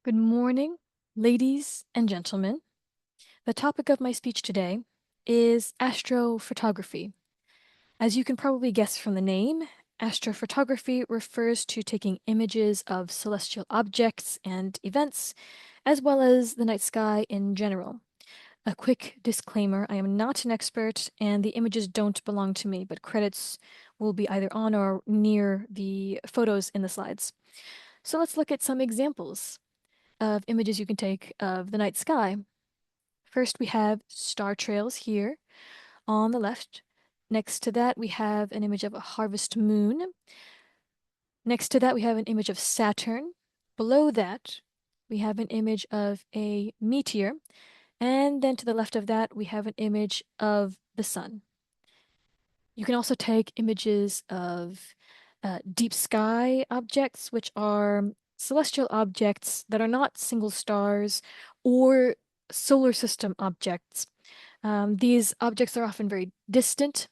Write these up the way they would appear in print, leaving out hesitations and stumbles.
Good morning, ladies and gentlemen. The topic of my speech today is astrophotography. As you can probably guess from the name, astrophotography refers to taking images of celestial objects and events, as well as the night sky in general. A quick disclaimer, I am not an expert and the images don't belong to me, but credits will be either on or near the photos in the slides. So let's look at some examples of images you can take of the night sky. First, we have star trails here on the left. Next to that, we have an image of a harvest moon. Next to that, we have an image of Saturn. Below that, we have an image of a meteor. And then to the left of that, we have an image of the sun. You can also take images of deep sky objects, which are celestial objects that are not single stars or solar system objects. These objects are often very distant,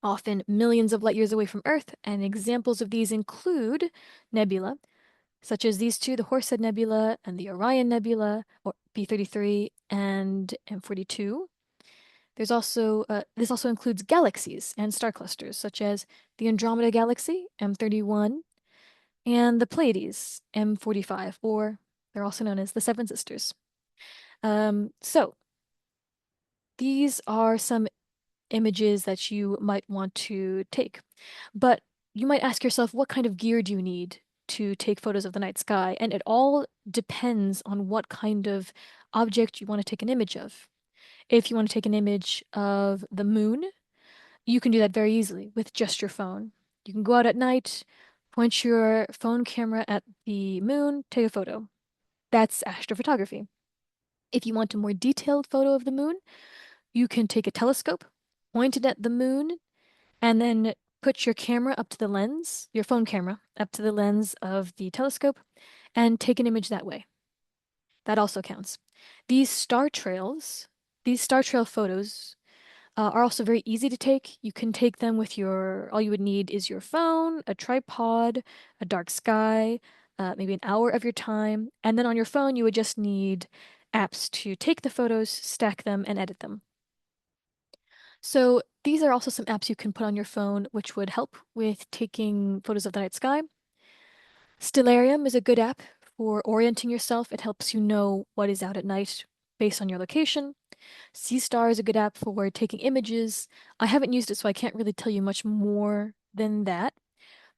often millions of light years away from Earth, and examples of these include nebula, such as these two, the Horsehead Nebula and the Orion Nebula, or P33 and M42. This also includes galaxies and star clusters, such as the Andromeda Galaxy, M31, and the Pleiades, M45, or they're also known as the Seven Sisters. So these are some images that you might want to take. But you might ask yourself, what kind of gear do you need to take photos of the night sky? And it all depends on what kind of object you want to take an image of. If you want to take an image of the moon, you can do that very easily with just your phone. You can go out at night, point your phone camera at the moon, take a photo. That's astrophotography. If you want a more detailed photo of the moon, you can take a telescope, point it at the moon, and then put your camera up to the lens, your phone camera, up to the lens of the telescope, and take an image that way. That also counts. These star trails, these star trail photos are also very easy to take. You can take them with all you would need is your phone, a tripod, a dark sky, maybe an hour of your time. And then on your phone, you would just need apps to take the photos, stack them, and edit them. So these are also some apps you can put on your phone, which would help with taking photos of the night sky. Stellarium is a good app for orienting yourself. It helps you know what is out at night based on your location. Seestar is a good app for taking images. I haven't used it, so I can't really tell you much more than that.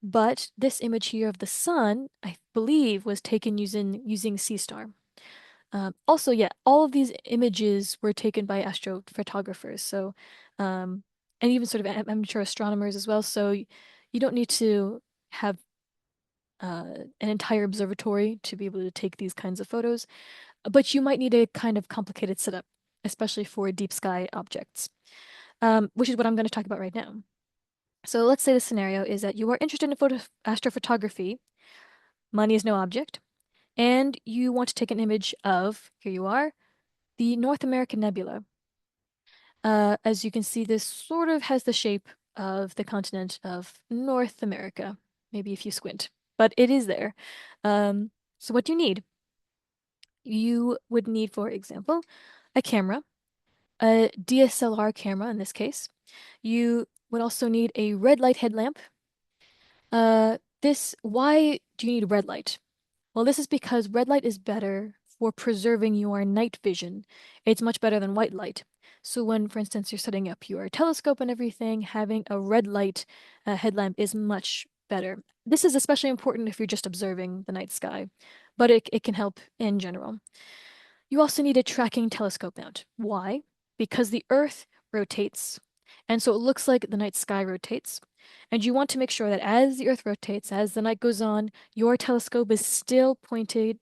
But this image here of the sun, I believe, was taken using Seestar. Also, yeah, all of these images were taken by astrophotographers, so and even sort of amateur astronomers as well. So you don't need to have an entire observatory to be able to take these kinds of photos, but you might need a kind of complicated setup, especially for deep sky objects, which is what I'm going to talk about right now. So let's say the scenario is that you are interested in astrophotography, money is no object, and you want to take an image of, here you are, the North American Nebula. As you can see, this sort of has the shape of the continent of North America, maybe if you squint, but it is there. So what do you need? You would need, for example, a camera, a DSLR camera in this case. You would also need a red light headlamp. Why do you need red light? Well, this is because red light is better for preserving your night vision. It's much better than white light. So when, for instance, you're setting up your telescope and everything, having a red light headlamp is much better. This is especially important if you're just observing the night sky, but it can help in general. You also need a tracking telescope mount. Why? Because the Earth rotates, and so it looks like the night sky rotates. And you want to make sure that as the Earth rotates, as the night goes on, your telescope is still pointed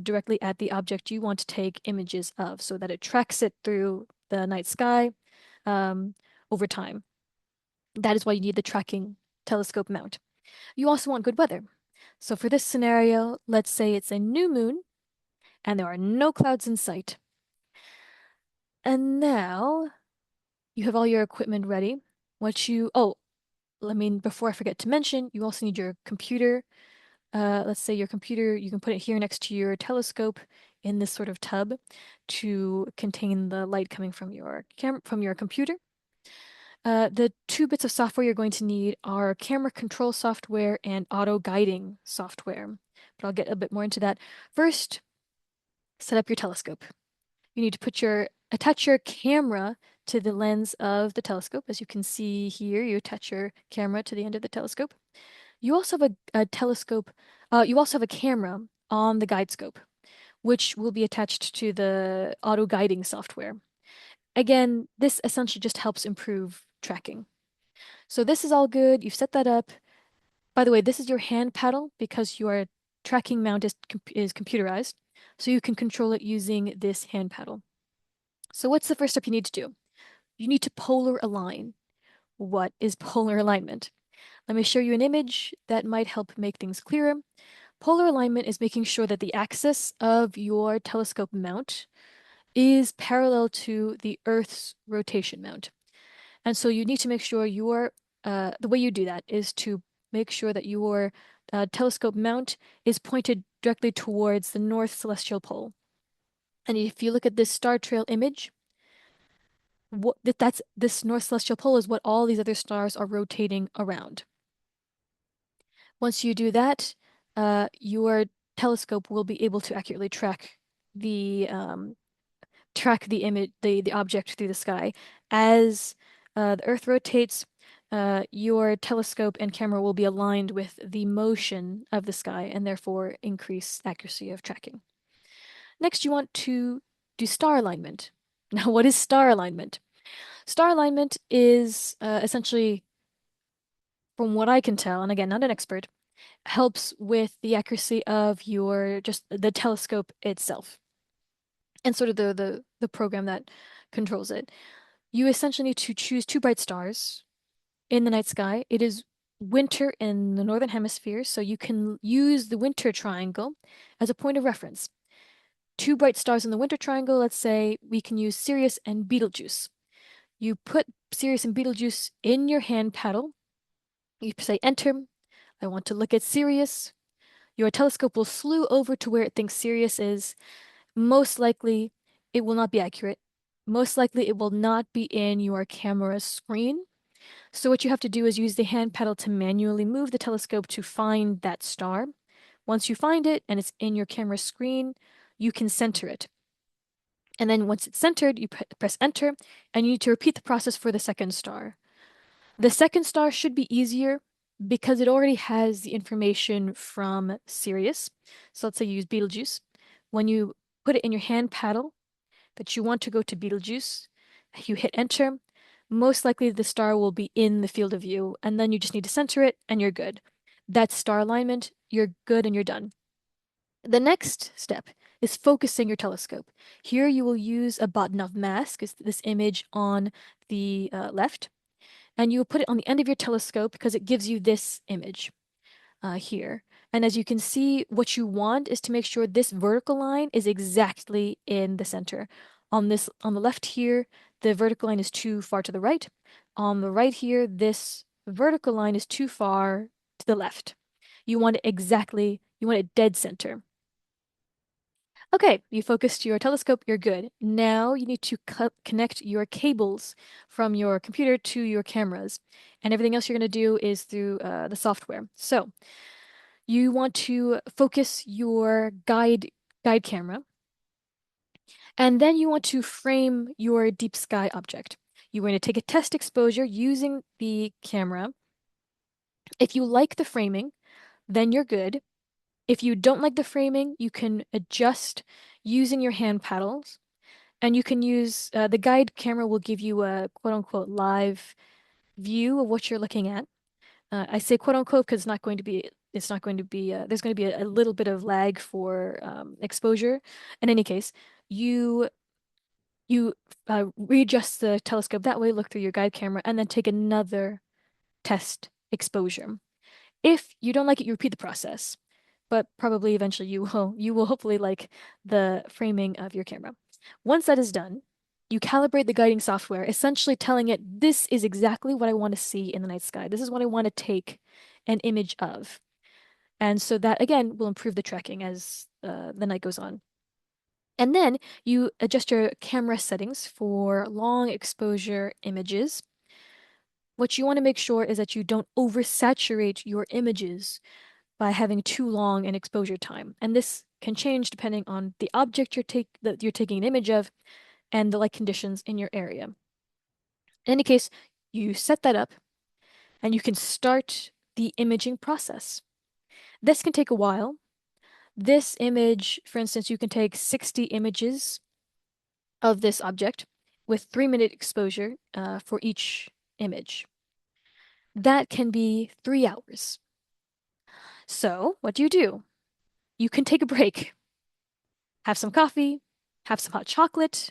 directly at the object you want to take images of so that it tracks it through the night sky um, over time. That is why you need the tracking telescope mount. You also want good weather. So for this scenario, let's say it's a new moon and there are no clouds in sight. And now you have all your equipment ready. Before I forget to mention, you also need your computer, let's say your computer, you can put it here next to your telescope in this sort of tub to contain the light coming from your computer. The two bits of software you're going to need are camera control software and auto guiding software. But I'll get a bit more into that. First, set up your telescope. You need to attach your camera to the lens of the telescope. As you can see here, you attach your camera to the end of the telescope. You also have a telescope, you also have a camera on the guide scope, which will be attached to the auto guiding software. Again, this essentially just helps improve tracking. So this is all good. You've set that up. By the way, this is your hand paddle because your tracking mount is computerized. So you can control it using this hand paddle. So what's the first step you need to do? You need to polar align. What is polar alignment? Let me show you an image that might help make things clearer. Polar alignment is making sure that the axis of your telescope mount is parallel to the Earth's rotation mount. And so you need to make sure the way you do that is to make sure that your telescope mount is pointed directly towards the North Celestial Pole. And if you look at this star trail image, this North Celestial Pole is what all these other stars are rotating around. Once you do that, your telescope will be able to accurately track the image, the object through the sky. As the Earth rotates, your telescope and camera will be aligned with the motion of the sky and therefore increase accuracy of tracking. Next, you want to do star alignment. Now, what is star alignment? Star alignment is essentially, from what I can tell, and again, not an expert, helps with the accuracy of just the telescope itself and sort of the program that controls it. You essentially need to choose two bright stars in the night sky. It is winter in the northern hemisphere, so you can use the winter triangle as a point of reference. Two bright stars in the winter triangle, let's say we can use Sirius and Betelgeuse. You put Sirius and Betelgeuse in your hand paddle. You say enter. I want to look at Sirius. Your telescope will slew over to where it thinks Sirius is. Most likely, it will not be accurate. Most likely, it will not be in your camera screen. So what you have to do is use the hand paddle to manually move the telescope to find that star. Once you find it and it's in your camera screen, you can center it. And then once it's centered, you press enter, and you need to repeat the process for the second star. The second star should be easier because it already has the information from Sirius. So let's say you use Betelgeuse. When you put it in your hand paddle that you want to go to Betelgeuse, you hit enter. Most likely the star will be in the field of view, and then you just need to center it and you're good. That's star alignment. You're good and you're done. The next step is focusing your telescope. Here you will use a Bahtinov mask, is this image on the left, and you will put it on the end of your telescope because it gives you this image here. And as you can see, what you want is to make sure this vertical line is exactly in the center. On the left here, the vertical line is too far to the right. On the right here, this vertical line is too far to the left. You want it dead center. Okay, you focused your telescope, you're good. Now you need to connect your cables from your computer to your cameras. And everything else you're going to do is through the software. So you want to focus your guide camera, and then you want to frame your deep sky object. You're going to take a test exposure using the camera. If you like the framing, then you're good. If you don't like the framing, you can adjust using your hand paddles, and you can use the guide camera will give you a quote unquote live view of what you're looking at. I say quote unquote because it's not going to be, there's going to be a little bit of lag for exposure. In any case, you readjust the telescope that way, look through your guide camera, and then take another test exposure. If you don't like it, you repeat the process, but probably eventually you will hopefully like the framing of your camera. Once that is done, you calibrate the guiding software, essentially telling it, this is exactly what I want to see in the night sky. This is what I want to take an image of. And so that again will improve the tracking as the night goes on. And then you adjust your camera settings for long exposure images. What you want to make sure is that you don't oversaturate your images by having too long an exposure time. And this can change depending on the object that you're taking an image of and the light conditions in your area. In any case, you set that up and you can start the imaging process. This can take a while. This image, for instance, you can take 60 images of this object with 3-minute exposure for each image. That can be 3 hours. So, what do? You can take a break, have some coffee, have some hot chocolate,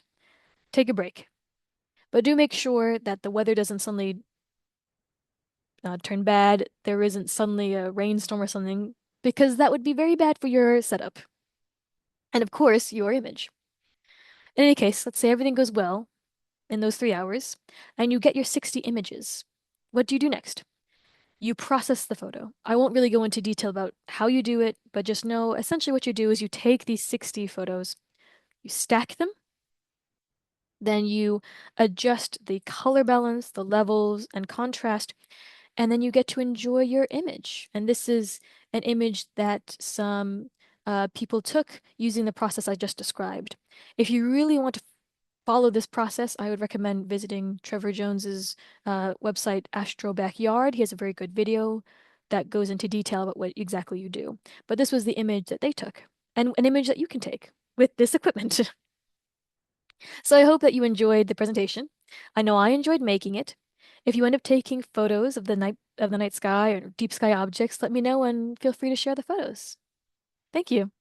take a break. But do make sure that the weather doesn't suddenly turn bad, there isn't suddenly a rainstorm or something, because that would be very bad for your setup. And of course, your image. In any case, let's say everything goes well in those 3 hours, and you get your 60 images. What do you do next? You process the photo. I won't really go into detail about how you do it, but just know essentially what you do is you take these 60 photos, you stack them, then you adjust the color balance, the levels, and contrast, and then you get to enjoy your image. And this is an image that some people took using the process I just described. If you really want to follow this process, I would recommend visiting Trevor Jones's website, Astro Backyard. He has a very good video that goes into detail about what exactly you do. But this was the image that they took, and an image that you can take with this equipment. So I hope that you enjoyed the presentation. I know I enjoyed making it. If you end up taking photos of the night sky or deep sky objects, let me know and feel free to share the photos. Thank you.